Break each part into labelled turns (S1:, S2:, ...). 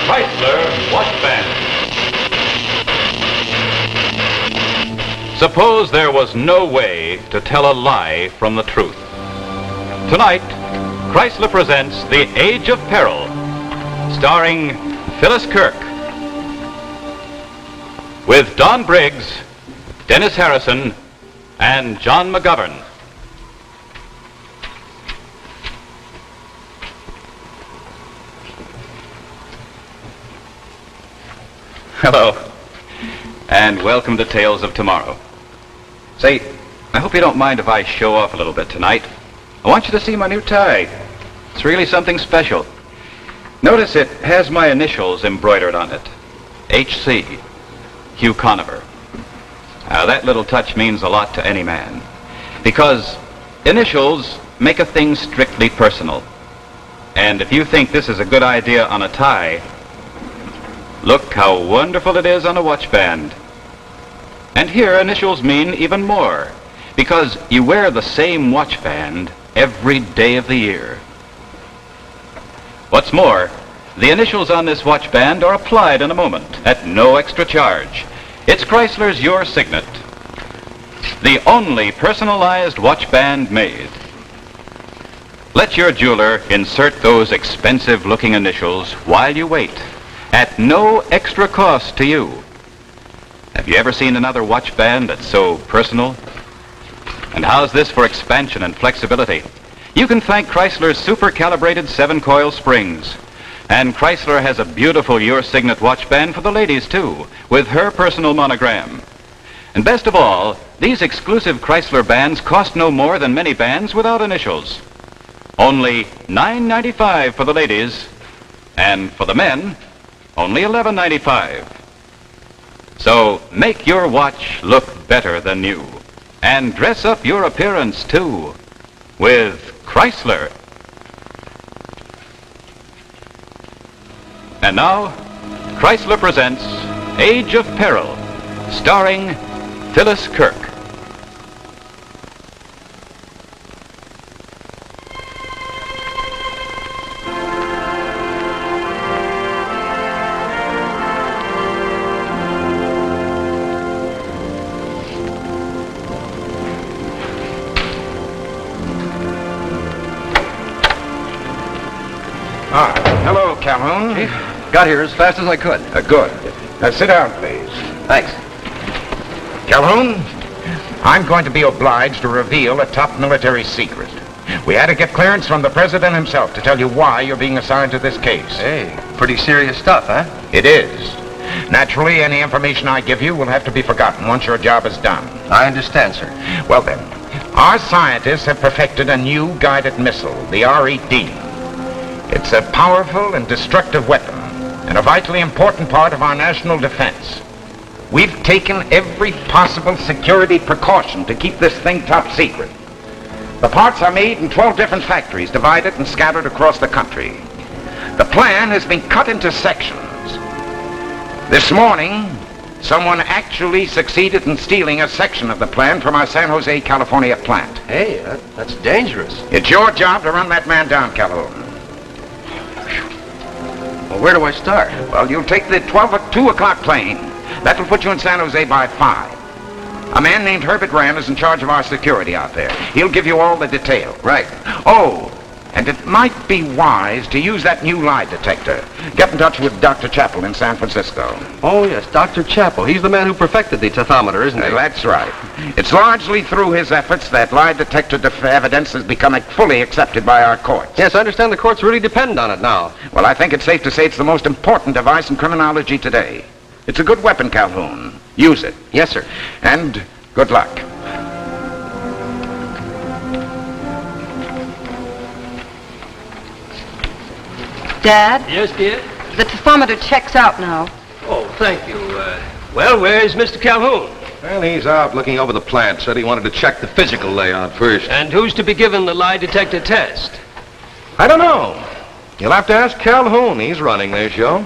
S1: Chrysler Watch Band. Suppose there was no way to tell a lie from the truth. Tonight, Chrysler presents The Age of Peril, starring Phyllis Kirk, with Don Briggs, Dennis Harrison, and John McGovern. Hello, and welcome to Tales of Tomorrow. Say, I hope you don't mind if I show off a little bit tonight. I want you to see my new tie. It's really something special. Notice it has my initials embroidered on it. H.C. Hugh Conover. Now, that little touch means a lot to any man, because initials make a thing strictly personal. And if you think this is a good idea on a tie, look how wonderful it is on a watch band. And here, initials mean even more, because you wear the same watch band every day of the year. What's more, the initials on this watch band are applied in a moment at no extra charge. It's Chrysler's Your Signet, the only personalized watch band made. Let your jeweler insert those expensive-looking initials while you wait, at no extra cost to you. Have you ever seen another watch band that's so personal? And how's this for expansion and flexibility? You can thank Chrysler's super-calibrated 7-coil springs. And Chrysler has a beautiful Your Signet watch band for the ladies, too, with her personal monogram. And best of all, these exclusive Chrysler bands cost no more than many bands without initials. Only $9.95 for the ladies, and for the men, only $11.95. So make your watch look better than new, and dress up your appearance, too, with Chrysler. And now, Chrysler presents Age of Peril, starring Phyllis Kirk.
S2: Hello, Calhoun.
S3: Chief, got here as fast as I could.
S2: Good. Now sit down, please.
S3: Thanks.
S2: Calhoun, I'm going to be obliged to reveal a top military secret. We had to get clearance from the president himself to tell you why you're being assigned to this case.
S3: Hey, pretty serious stuff, huh?
S2: It is. Naturally, any information I give you will have to be forgotten once your job is done.
S3: I understand, sir.
S2: Well then, our scientists have perfected a new guided missile, the R-8D. It's a powerful and destructive weapon, and a vitally important part of our national defense. We've taken every possible security precaution to keep this thing top secret. The parts are made in 12 different factories, divided and scattered across the country. The plan has been cut into sections. This morning, someone actually succeeded in stealing a section of the plan from our San Jose, California plant.
S3: Hey, that's dangerous.
S2: It's your job to run that man down, Calhoun.
S3: Well, where do I start?
S2: Well, you'll take the 2 o'clock plane. That'll put you in San Jose by 5. A man named Herbert Rand is in charge of our security out there. He'll give you all the detail.
S3: Right.
S2: Oh, and it might be wise to use that new lie detector. Get in touch with Dr. Chappell in San Francisco.
S3: Oh, yes, Dr. Chappell. He's the man who perfected the tethometer, isn't he?
S2: That's right. It's largely through his efforts that lie detector evidence has become fully accepted by our courts.
S3: Yes, I understand the courts really depend on it now.
S2: Well, I think it's safe to say it's the most important device in criminology today. It's a good weapon, Calhoun. Use it.
S3: Yes, sir.
S2: And good luck.
S4: Dad?
S5: Yes, dear?
S4: The taphometer checks out now.
S5: Oh, thank you. Well, where's Mr. Calhoun?
S6: Well, he's out looking over the plant. Said he wanted to check the physical layout first.
S5: And who's to be given the lie detector test?
S6: I don't know. You'll have to ask Calhoun. He's running this show.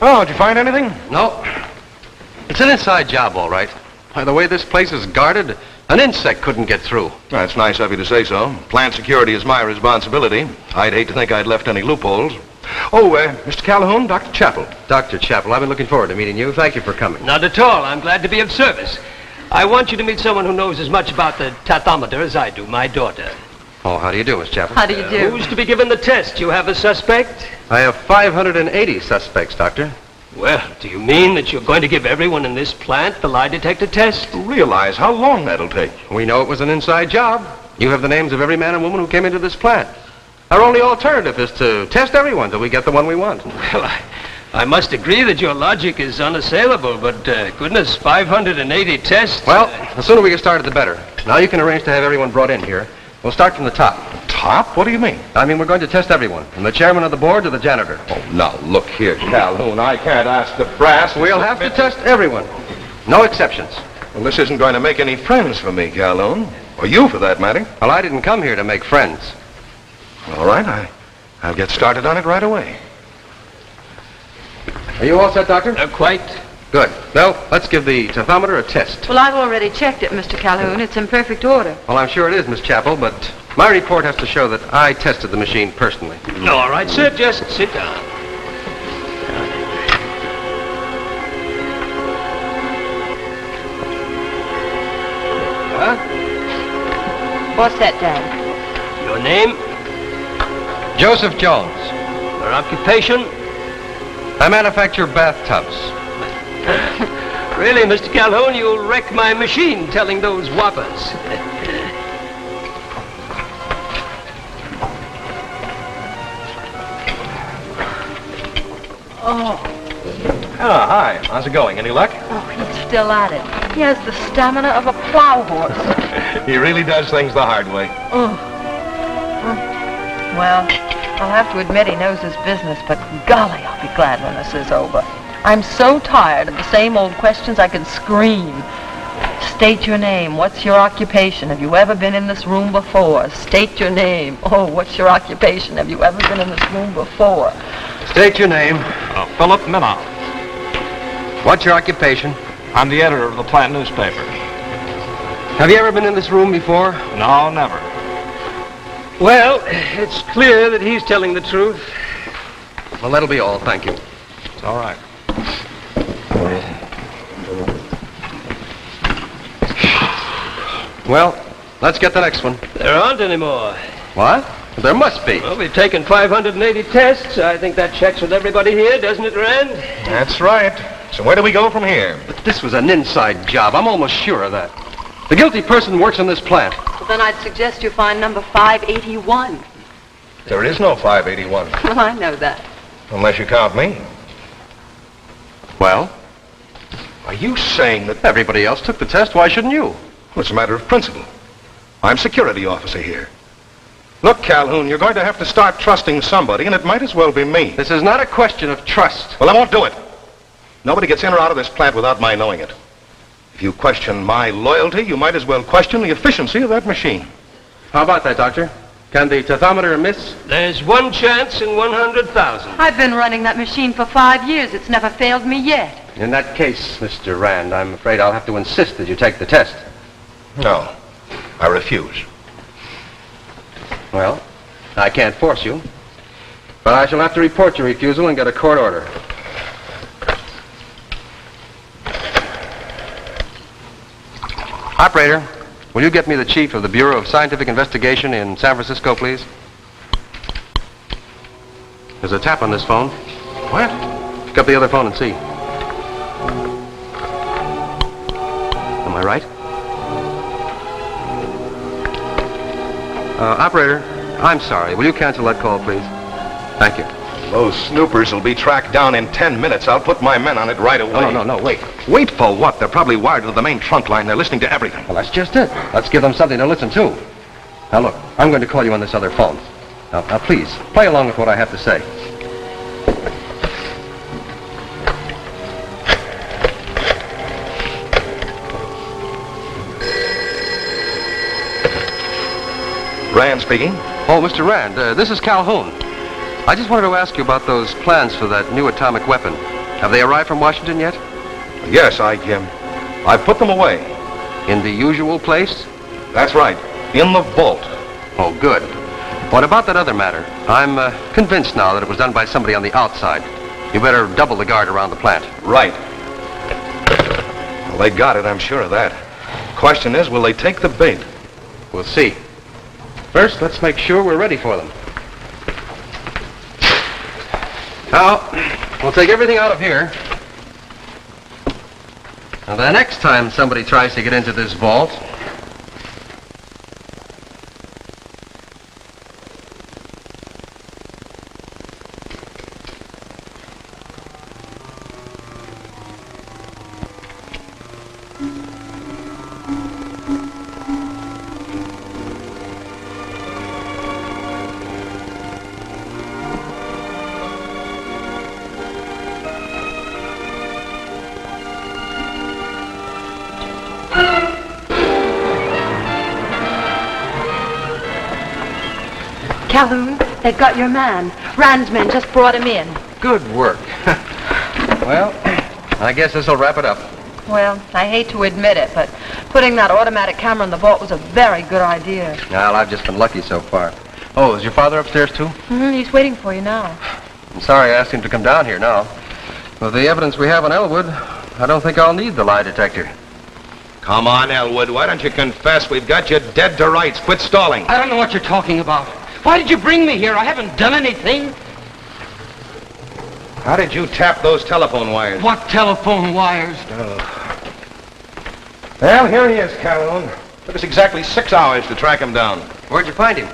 S6: Oh, did you find anything?
S3: No. It's an inside job, all right. By the way this place is guarded, an insect couldn't get through.
S6: That's nice of you to say so. Plant security is my responsibility. I'd hate to think I'd left any loopholes. Oh, Mr. Calhoun, Dr. Chappell.
S3: Dr. Chappell, I've been looking forward to meeting you. Thank you for coming.
S5: Not at all. I'm glad to be of service. I want you to meet someone who knows as much about the tathometer as I do, my daughter.
S3: Oh, how do you do, Miss Chappell?
S4: How do you do?
S5: Who's to be given the test? You have a suspect?
S3: I have 580 suspects, Doctor.
S5: Well, do you mean that you're going to give everyone in this plant the lie detector test?
S6: Realize how long that'll take.
S3: We know it was an inside job. You have the names of every man and woman who came into this plant. Our only alternative is to test everyone till we get the one we want.
S5: Well, I must agree that your logic is unassailable, but goodness, 580 tests?
S3: Well, the sooner we get started, the better. Now you can arrange to have everyone brought in here. We'll start from the top.
S6: Top? What do you mean?
S3: I mean, we're going to test everyone, from the chairman of the board to the janitor.
S6: Oh, now, look here, Calhoun. I can't ask the brass.
S3: We'll have to test everyone. No exceptions.
S6: Well, this isn't going to make any friends for me, Calhoun. Or you, for that matter.
S3: Well, I didn't come here to make friends.
S6: All right, I'll get started on it right away.
S3: Are you all set, Doctor?
S5: Quite.
S3: Good. Well, let's give the tathometer a test.
S4: Well, I've already checked it, Mr. Calhoun. It's in perfect order.
S3: Well, I'm sure it is, Miss Chappell, but my report has to show that I tested the machine personally.
S5: All right, sir, just sit down.
S4: What's that, Dad?
S5: Your name?
S3: Joseph Jones.
S5: Your occupation?
S3: I manufacture bathtubs.
S5: Really, Mr. Calhoun, you'll wreck my machine telling those whoppers.
S4: Oh,
S6: Ah, hi. How's it going? Any luck?
S4: he's still at it. He has the stamina of a plow horse.
S6: He really does things the hard way.
S4: Well, I'll have to admit he knows his business, but golly, I'll be glad when this is over. I'm so tired of the same old questions I could scream. State your name. What's your occupation? Have you ever been in this room before? State your name. Oh, what's your occupation? Have you ever been in this room before?
S3: State your name.
S7: Philip Minoff.
S3: What's your occupation?
S7: I'm the editor of the plant newspaper.
S3: Have you ever been in this room before?
S7: No, never.
S5: Well, it's clear that he's telling the truth.
S3: Well, that'll be all. Thank you.
S7: It's all right.
S3: Well, let's get the next one.
S5: There aren't any more.
S3: What? There must be.
S5: Well, we've taken 580 tests. I think that checks with everybody here, doesn't it, Rand?
S6: That's right. So where do we go from here?
S3: But this was an inside job. I'm almost sure of that. The guilty person works in this plant.
S4: Well, then I'd suggest you find number 581.
S6: There is no 581,
S4: Well, I know that.
S6: unless you count me.
S3: Well,
S6: Are you saying that...
S3: everybody else took the test. Why shouldn't you?
S6: Well, it's a matter of principle. I'm security officer here. Look, Calhoun, you're going to have to start trusting somebody, and it might as well be me.
S3: This is not a question of trust.
S6: Well, I won't do it. Nobody gets in or out of this plant without my knowing it. If you question my loyalty, you might as well question the efficiency of that machine.
S3: How about that, Doctor? Can the tathometer miss?
S5: There's one chance in 100,000.
S4: I've been running that machine for 5 years. It's never failed me yet.
S3: In that case, Mr. Rand, I'm afraid I'll have to insist that you take the test.
S6: No, I refuse.
S3: Well, I can't force you. But I shall have to report your refusal and get a court order. Operator, will you get me the chief of the Bureau of Scientific Investigation in San Francisco, please? There's a tap on this phone.
S6: What?
S3: Pick up the other phone and see. Am I right? Operator, I'm sorry. Will you cancel that call, please? Thank you.
S6: Those snoopers will be tracked down in 10 minutes. I'll put my men on it right away.
S3: No, wait.
S6: Wait for what? They're probably wired to the main trunk line. They're listening to everything.
S3: Well, that's just it. Let's give them something to listen to. Now, look, I'm going to call you on this other phone. Now, please, play along with what I have to say.
S6: Rand speaking.
S3: Oh, Mr. Rand, this is Calhoun. I just wanted to ask you about those plans for that new atomic weapon. Have they arrived from Washington yet?
S6: Yes, I put them away.
S3: In the usual place?
S6: That's right. In the vault.
S3: Oh, good. What about that other matter? I'm convinced now that it was done by somebody on the outside. You better double the guard around the plant.
S6: Right. Well, they got it, I'm sure of that. Question is, will they take the bait?
S3: We'll see. First, let's make sure we're ready for them. Now, we'll take everything out of here. Now, the next time somebody tries to get into this vault,
S4: Calhoun, they've got your man. Rand's men just brought him in.
S3: good work. Well, I guess this'll wrap it up.
S4: Well, I hate to admit it, but putting that automatic camera in the vault was a very good idea.
S3: Well, I've just been lucky so far. Oh, is your father upstairs, too?
S4: He's waiting for you now.
S3: I'm sorry I asked him to come down here now. With the evidence we have on Elwood, I don't think I'll need the lie detector.
S6: Come on, Elwood. Why don't you confess? We've got you dead to rights. Quit stalling.
S5: I don't know what you're talking about. Why did you bring me here? I haven't done anything.
S6: How did you tap those telephone wires?
S5: What telephone wires?
S6: Well, here he is, Calhoun. Took us exactly 6 hours to track him down.
S3: Where'd you find him?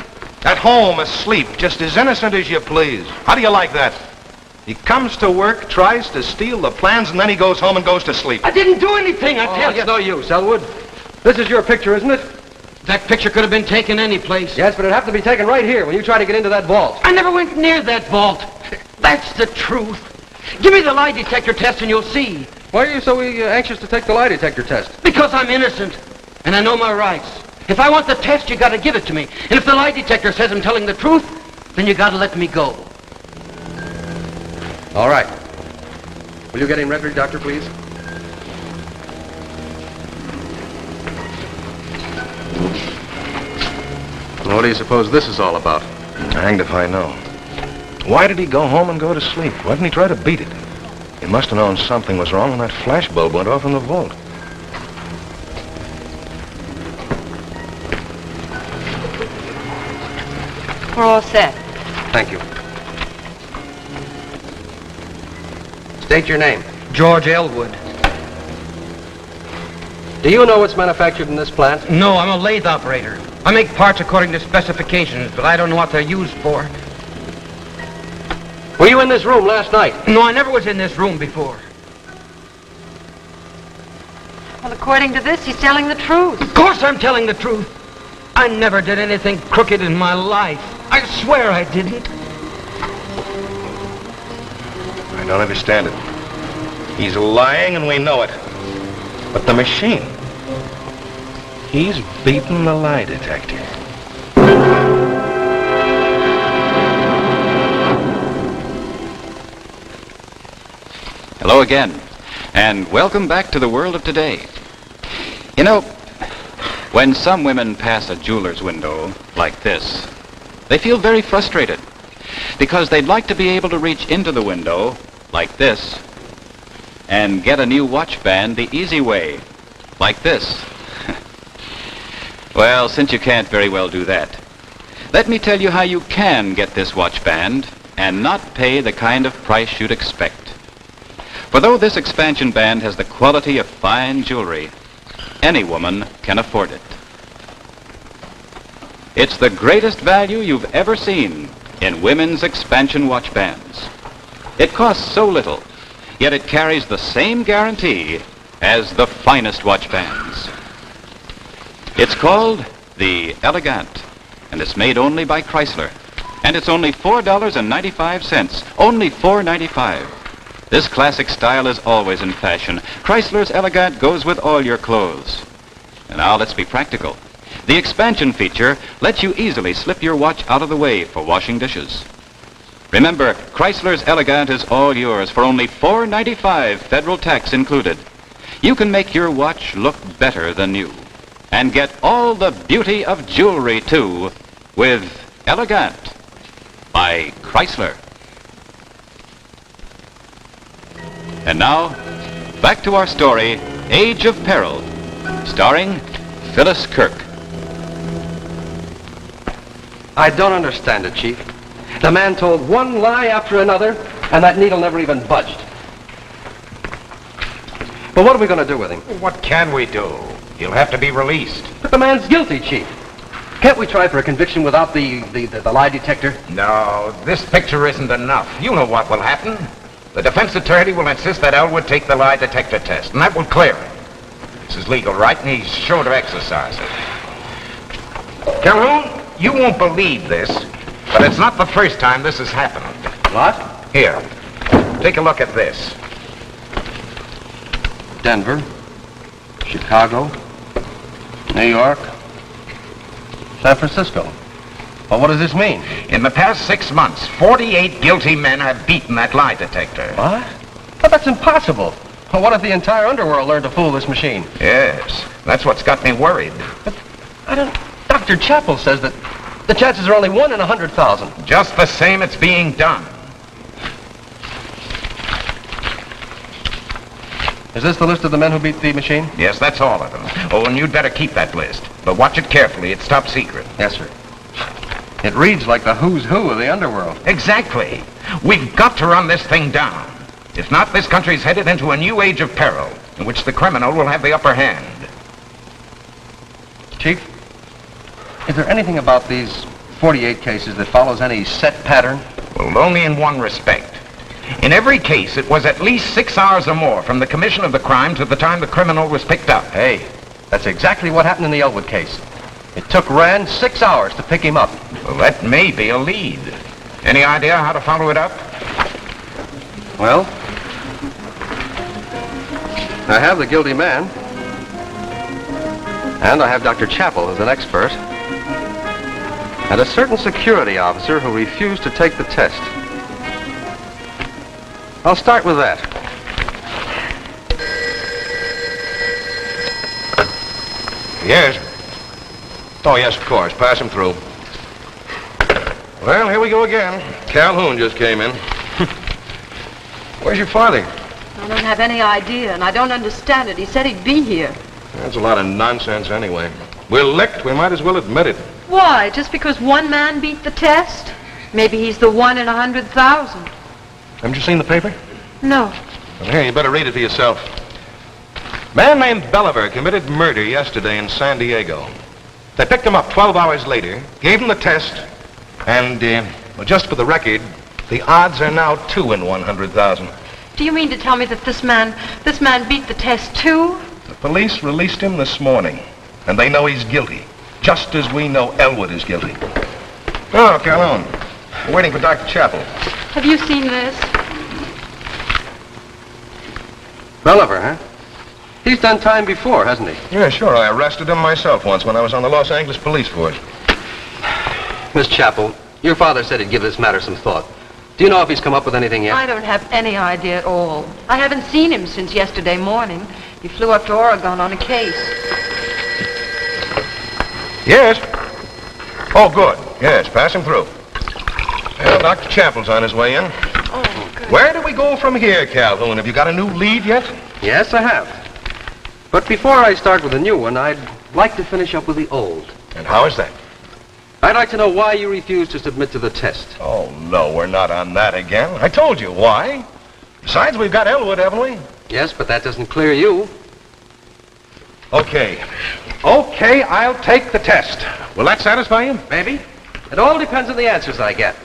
S6: At home, asleep, just as innocent as you please. How do you like that? He comes to work, tries to steal the plans, and then he goes home and goes to sleep.
S5: I didn't do anything, I tell you.
S3: It's no use, Elwood. This is your picture, isn't it?
S5: That picture could have been taken any place.
S3: Yes, but it'd have to be taken right here when you try to get into that vault.
S5: I never went near that vault. That's the truth. Give me the lie detector test and you'll see.
S3: Why are you so anxious to take the lie detector test?
S5: Because I'm innocent, and I know my rights. If I want the test, you gotta give it to me. And if the lie detector says I'm telling the truth, then you gotta let me go.
S3: All right. Will you get him record, Doctor, please? What do you suppose this is all about?
S6: Hanged if I know. Why did he go home and go to sleep? Why didn't he try to beat it? He must have known something was wrong when that flash bulb went off in the vault.
S4: We're all set.
S3: Thank you. State your name.
S5: George Elwood.
S3: Do you know what's manufactured in this plant?
S5: No, I'm a lathe operator. I make parts according to specifications, but I don't know what they're used for.
S3: Were you in this room last night?
S5: No, I never was in this room before.
S4: Well, according to this, he's telling the truth.
S5: Of course I'm telling the truth. I never did anything crooked in my life. I swear I didn't.
S6: I don't understand it. He's lying and we know it. But the machine, he's beaten the lie detector.
S1: Hello again, and welcome back to the world of today. You know, when some women pass a jeweler's window like this, they feel very frustrated because they'd like to be able to reach into the window like this and get a new watch band the easy way, like this. Well, since you can't very well do that, let me tell you how you can get this watch band and not pay the kind of price you'd expect. For though this expansion band has the quality of fine jewelry, any woman can afford it. It's the greatest value you've ever seen in women's expansion watch bands. It costs so little, yet it carries the same guarantee as the finest watch bands. It's called the Elegant, and it's made only by Chrysler. And it's only $4.95, only $4.95. This classic style is always in fashion. Chrysler's Elegant goes with all your clothes. And now let's be practical. The expansion feature lets you easily slip your watch out of the way for washing dishes. Remember, Chrysler's Elegant is all yours for only $4.95, federal tax included. You can make your watch look better than new and get all the beauty of jewelry, too, with Elegant by Chrysler. And now, back to our story, Age of Peril, starring Phyllis Kirk.
S3: I don't understand it, Chief. The man told one lie after another, and that needle never even budged. But what are we going to do with him?
S2: What can we do? He'll have to be released.
S3: But the man's guilty, Chief. Can't we try for a conviction without the lie detector?
S2: No, this picture isn't enough. You know what will happen. The defense attorney will insist that Elwood take the lie detector test, and that will clear him. It's his legal right, and he's sure to exercise it. Calhoun, you won't believe this, but it's not the first time this has happened.
S3: What?
S2: Here, take a look at this.
S3: Denver, Chicago, New York, San Francisco. Well, what does this mean?
S2: In the past 6 months, 48 guilty men have beaten that lie detector.
S3: What? But that's impossible. Well, what if the entire underworld learned to fool this machine?
S2: Yes, that's what's got me worried.
S3: But Dr. Chappell says that the chances are only 1 in 100,000.
S2: Just the same, it's being done.
S3: Is this the list of the men who beat the machine?
S2: Yes, that's all of them. Oh, and you'd better keep that list. But watch it carefully. It's top secret.
S3: Yes, sir. It reads like the who's who of the underworld.
S2: Exactly. We've got to run this thing down. If not, this country's headed into a new age of peril, in which the criminal will have the upper hand.
S3: Chief, is there anything about these 48 cases that follows any set pattern?
S2: Well, only in one respect. In every case, it was at least 6 hours or more from the commission of the crime to the time the criminal was picked up.
S3: Hey, that's exactly what happened in the Elwood case. It took Rand 6 hours to pick him up.
S2: Well, that may be a lead. Any idea how to follow it up?
S3: Well, I have the guilty man, and I have Dr. Chappell as an expert, and a certain security officer who refused to take the test. I'll start with that.
S6: Yes. Oh, yes, of course. Pass him through. Well, here we go again. Calhoun just came in. Where's your father?
S4: I don't have any idea, and I don't understand it. He said he'd be here.
S6: That's a lot of nonsense anyway. We're licked. We might as well admit it.
S4: Why? Just because one man beat the test? Maybe he's the 1 in 100,000.
S6: Haven't you seen the paper?
S4: No.
S6: Well, here, you better read it for yourself. Man named Belliver committed murder yesterday in San Diego. They picked him up 12 hours later, gave him the test, and, well, just for the record, the odds are now 2 in 100,000.
S4: Do you mean to tell me that this man beat the test too?
S6: The police released him this morning, and they know he's guilty, just as we know Elwood is guilty. Oh, Calhoun, we're waiting for Dr. Chappell.
S4: Have you seen this?
S3: Belliver, huh? He's done time before, hasn't he?
S6: Yeah, sure. I arrested him myself once when I was on the Los Angeles police force.
S3: Miss Chappell, your father said he'd give this matter some thought. Do you know if he's come up with anything yet?
S4: I don't have any idea at all. I haven't seen him since yesterday morning. He flew up to Oregon on a case.
S6: Yes. Oh, good. Yes, pass him through. Well, Dr. Chappell's on his way in.
S4: Oh, good.
S6: Where do we go from here, Calhoun? Have you got a new lead yet?
S3: Yes, I have. But before I start with the new one, I'd like to finish up with the old.
S6: And how is that?
S3: I'd like to know why you refused to submit to the test.
S6: Oh, no, we're not on that again. I told you why. Besides, we've got Elwood, haven't we?
S3: Yes, but that doesn't clear you.
S6: Okay. Okay, I'll take the test. Will that satisfy you?
S3: Maybe. It all depends on the answers I get.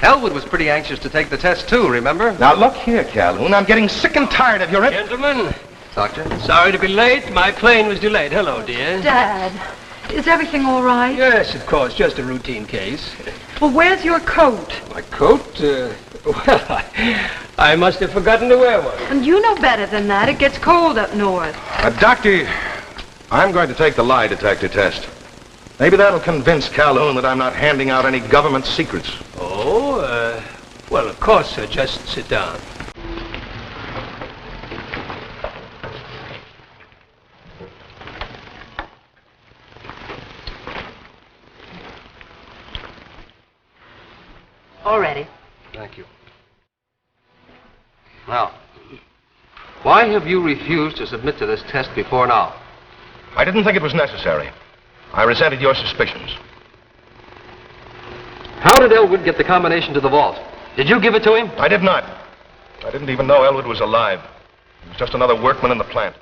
S3: Elwood was pretty anxious to take the test, too, remember?
S6: Now, look here, Calhoun. I'm getting sick and tired of your...
S8: Gentlemen,
S3: Doctor?
S8: sorry to be late. My plane was delayed. Hello, dear.
S4: Dad, is everything all right?
S8: Yes, of course, just a routine case.
S4: Well, where's your coat?
S8: My coat? Well, I must have forgotten to wear one.
S4: And you know better than that. It gets cold up north.
S6: Doctor, I'm going to take the lie detector test. Maybe that'll convince Calhoun that I'm not handing out any government secrets.
S8: Oh, well, of course, sir. Just sit down.
S3: Why have you refused to submit to this test before now?
S6: I didn't think it was necessary. I resented your suspicions.
S3: How did Elwood get the combination to the vault? Did you give it to him?
S6: I did not. I didn't even know Elwood was alive. He was just another workman in the plant.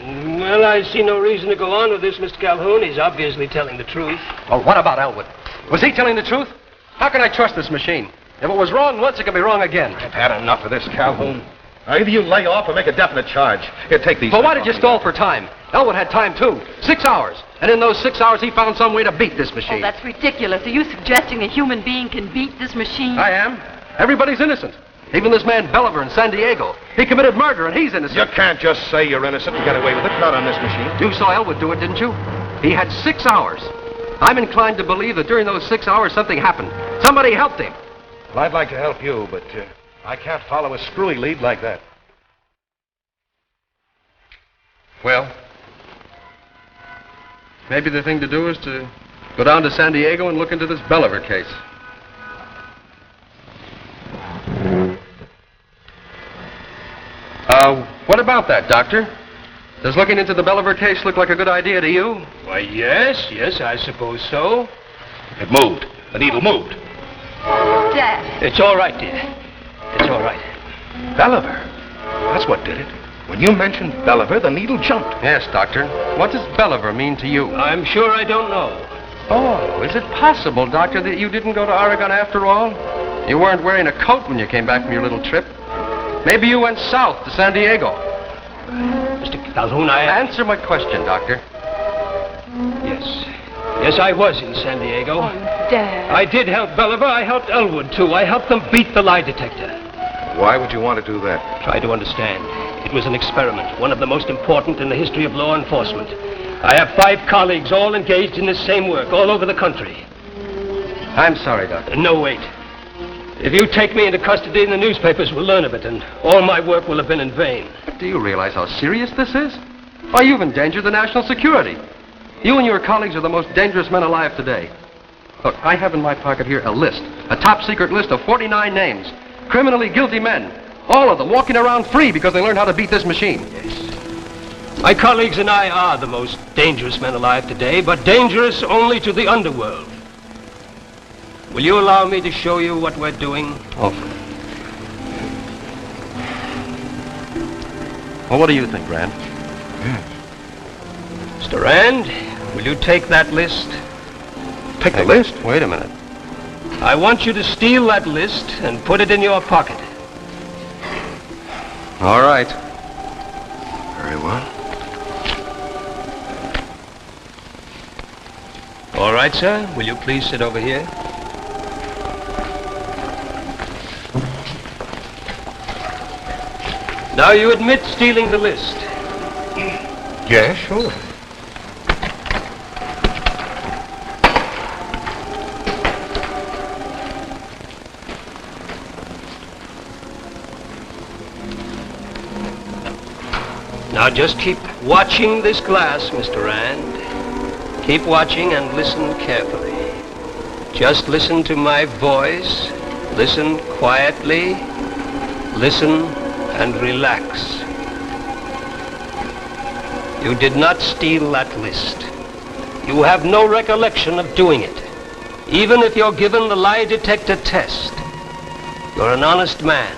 S8: Well, I see no reason to go on with this, Mr. Calhoun. He's obviously telling the truth.
S3: Well, what about Elwood? Was he telling the truth? How can I trust this machine? If it was wrong once, it can be wrong again.
S6: I've had enough of this, Calhoun. Now, either you lay off or make a definite charge. Here, take these.
S3: But why did you stall for time? Elwood had time, too. 6 hours. And in those 6 hours, he found some way to beat this machine.
S4: Oh, that's ridiculous. Are you suggesting a human being can beat this machine?
S3: I am. Everybody's innocent. Even this man Belliver in San Diego. He committed murder, and he's innocent.
S6: You can't just say you're innocent and get away with it. Not on this machine.
S3: You saw Elwood do it, didn't you? He had 6 hours. I'm inclined to believe that during those 6 hours, something happened. Somebody helped him.
S6: Well, I'd like to help you, but I can't follow a screwy lead like that.
S3: Well, maybe the thing to do is to go down to San Diego and look into this Belliver case. What about that, Doctor? Does looking into the Belliver case look like a good idea to you?
S8: Why, yes, I suppose so.
S6: It moved. The needle moved.
S4: Dad.
S8: It's all right, dear. It's all right.
S6: Belliver. That's what did it. When you mentioned Belliver, the needle jumped.
S3: Yes, Doctor. What does Belliver mean to you?
S8: I'm sure I don't know.
S3: Oh, is it possible, Doctor, that you didn't go to Oregon after all? You weren't wearing a coat when you came back from your little trip. Maybe you went south to San Diego.
S8: Mr. Calhoun,
S3: Answer my question, Doctor.
S8: Yes, I was in San Diego.
S4: Oh, Dad.
S8: I did help Belliver. I helped Elwood, too. I helped them beat the lie detector.
S6: Why would you want to do that?
S8: Try to understand. It was an experiment, one of the most important in the history of law enforcement. I have 5 colleagues all engaged in this same work all over the country.
S3: I'm sorry, Doctor.
S8: No, wait. If you take me into custody, the newspapers will learn of it, and all my work will have been in vain.
S3: Do you realize how serious this is? Why, you've endangered the national security. You and your colleagues are the most dangerous men alive today. Look, I have in my pocket here a list, a top-secret list of 49 names, criminally guilty men, all of them walking around free because they learned how to beat this machine.
S8: Yes. My colleagues and I are the most dangerous men alive today, but dangerous only to the underworld. Will you allow me to show you what we're doing?
S3: Oh. Well, what do you think, Rand?
S8: Mr. Rand, will you take that list?
S6: Take the list?
S3: Wait a minute.
S8: I want you to steal that list and put it in your pocket.
S3: All right.
S6: Very well.
S8: All right, sir. Will you please sit over here? Now you admit stealing the list.
S6: Yeah, sure.
S8: Now just keep watching this glass, Mr. Rand. Keep watching and listen carefully. Just listen to my voice. Listen quietly. Listen and relax. You did not steal that list. You have no recollection of doing it. Even if you're given the lie detector test, you're an honest man.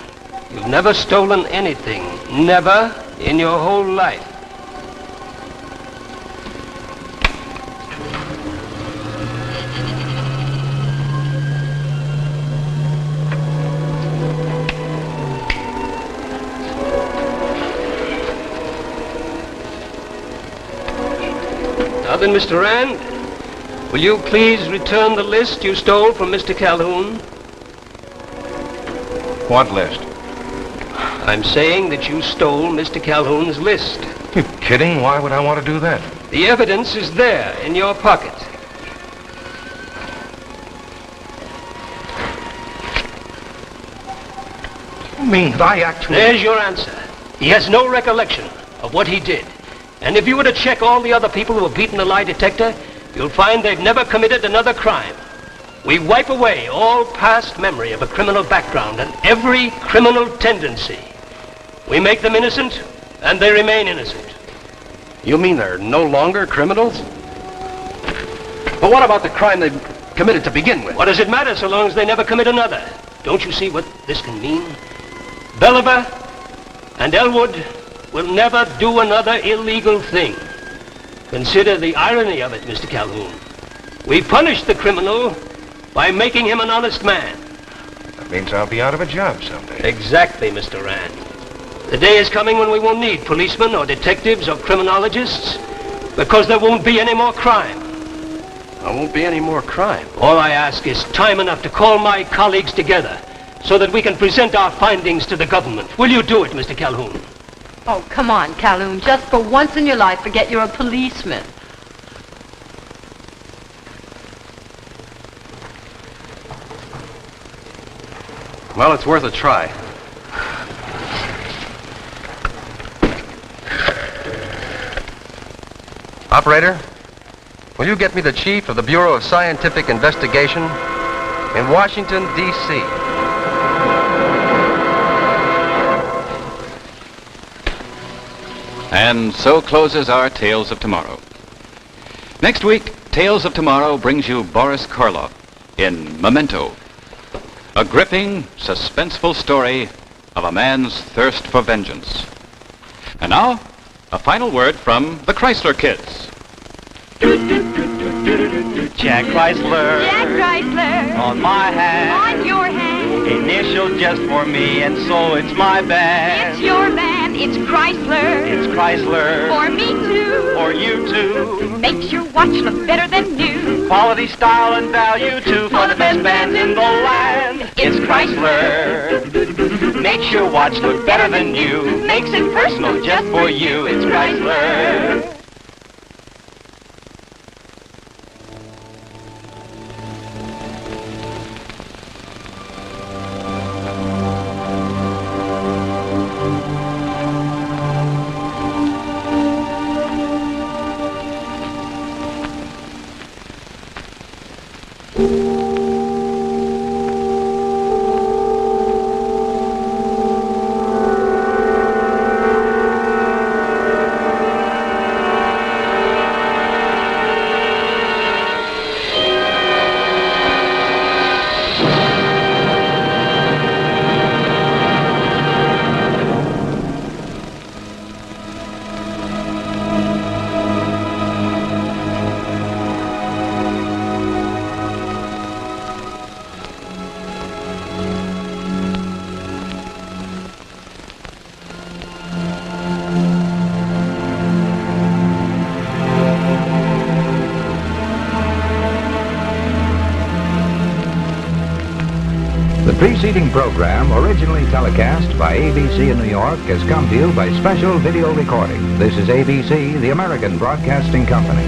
S8: You've never stolen anything. Never in your whole life. Now then, Mr. Rand, will you please return the list you stole from Mr. Calhoun?
S6: What list?
S8: I'm saying that you stole Mr. Calhoun's list.
S6: You kidding? Why would I want to do that?
S8: The evidence is there in your pocket.
S6: You mean that I actually...
S8: There's your answer. He has no recollection of what he did. And if you were to check all the other people who have beaten the lie detector, you'll find they've never committed another crime. We wipe away all past memory of a criminal background and every criminal tendency. We make them innocent, and they remain innocent.
S3: You mean they're no longer criminals? But what about the crime they committed to begin with?
S8: What does it matter so long as they never commit another? Don't you see what this can mean? Belliver and Elwood will never do another illegal thing. Consider the irony of it, Mr. Calhoun. We punish the criminal by making him an honest man.
S6: That means I'll be out of a job someday.
S8: Exactly, Mr. Rand. The day is coming when we won't need policemen or detectives or criminologists because there won't be any more crime.
S3: There won't be any more crime.
S8: All I ask is time enough to call my colleagues together so that we can present our findings to the government. Will you do it, Mr. Calhoun?
S4: Oh, come on, Calhoun. Just for once in your life, forget you're a policeman.
S3: Well, it's worth a try. Operator, will you get me the chief of the Bureau of Scientific Investigation in Washington, D.C.?
S1: And so closes our Tales of Tomorrow. Next week, Tales of Tomorrow brings you Boris Karloff in Memento, a gripping, suspenseful story of a man's thirst for vengeance. And now, a final word from the Chrysler Kids.
S9: Jack Chrysler.
S4: Jack Chrysler.
S9: On my hat.
S4: On your hat.
S9: Initial just for me, and so it's my bad.
S4: It's your man. It's Chrysler.
S9: It's Chrysler.
S4: For me too.
S9: For you too.
S4: Makes your watch look better than new.
S9: Quality, style, and value too. For the best bands in the land. It's Chrysler. Makes your watch look better than new. Makes it personal just for you. It's Chrysler.
S10: The preceding program, originally telecast by ABC in New York, has come to you by special video recording. This is ABC, the American Broadcasting Company.